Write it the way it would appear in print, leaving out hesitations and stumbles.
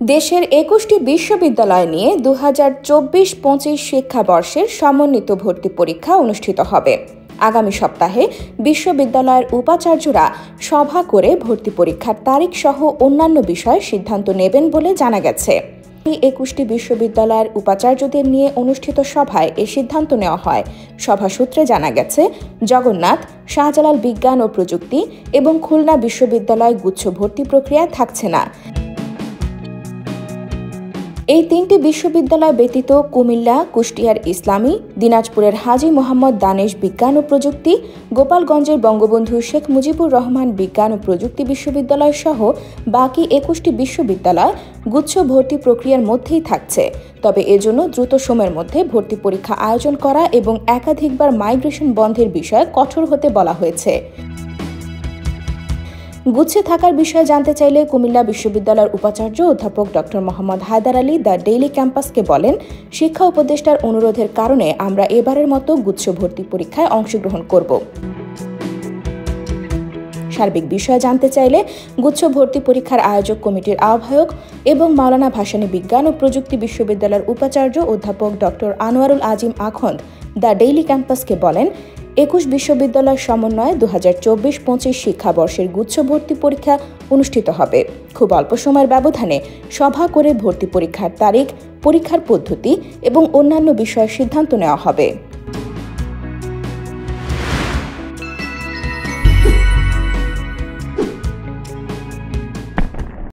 দেশের ২১টি বিশ্ববিদ্যালয় নিয়ে ২০২৪-২৫ শিক্ষাবর্ষের সমন্বিত ভর্তি পরীক্ষা অনুষ্ঠিত হবে। আগামী সপ্তাহে বিশ্ববিদ্যালয়ের উপাচার্যরা সভা করে ভর্তি পরীক্ষার তারিখ সহ অন্যান্য বিষয়ে সিদ্ধান্ত নেবেন বলে জানা গেছে। এই ২১টি বিশ্ববিদ্যালয়ের উপাচার্যদের নিয়ে অনুষ্ঠিত সভায় এ সিদ্ধান্ত নেওয়া হয়। সভা সূত্রে জানা গেছে, জগন্নাথ, শাহজালাল বিজ্ঞান ও প্রযুক্তি এবং খুলনা বিশ্ববিদ্যালয় গুচ্ছ ভর্তি প্রক্রিয়ায় থাকছে না। এই তিনটি বিশ্ববিদ্যালয় ব্যতীত কুমিল্লা, কুষ্টিয়ার ইসলামী, দিনাজপুরের হাজী মোহাম্মদ দানেশ বিজ্ঞান ও প্রযুক্তি, গোপালগঞ্জের বঙ্গবন্ধু শেখ মুজিবুর রহমান বিজ্ঞান ও প্রযুক্তি বিশ্ববিদ্যালয় সহ বাকি ২১টি বিশ্ববিদ্যালয় গুচ্ছ ভর্তি প্রক্রিয়ার মধ্যেই থাকছে। তবে এজন্য দ্রুত সময়ের মধ্যে ভর্তি পরীক্ষা আয়োজন করা এবং একাধিকবার মাইগ্রেশন বন্ধের বিষয়ে কঠোর হতে বলা হয়েছে। গুচ্ছে থাকার বিষয়ে জানতে চাইলে কুমিল্লা বিশ্ববিদ্যালয়ের উপাচার্য অধ্যাপক doctor Mohammad Haider Ali the daily ক্যাম্পাসকে বলেন, শিক্ষা উপদেষ্টার অনুরোধের কারণে আমরা এবারের মতো গুচ্ছ ভর্তি পরীক্ষায় অংশগ্রহণ করব। সার্বিক বিষয়ে জানতে চাইলে গুচ্ছ ভর্তি পরীক্ষার আয়োজক কমিটির আহ্বায়ক এবং মাওলানা ভাসানী বিজ্ঞান ও প্রযুক্তি বিশ্ববিদ্যালয়ের উপাচার্য অধ্যাপক doctor Anwarul Azim Akhand the daily ক্যাম্পাসকে বলেন, ২১ বিশ্ববিদ্যালয়ের সমন্বয়ে ২০২৪-২৫ শিক্ষাবর্ষের গুচ্ছ ভর্তি পরীক্ষা অনুষ্ঠিত হবে। খুব অল্প সময়ের ব্যবধানে সভা করে ভর্তি পরীক্ষার তারিখ, পরীক্ষার পদ্ধতি এবং অন্যান্য বিষয়ে সিদ্ধান্ত নেওয়া হবে।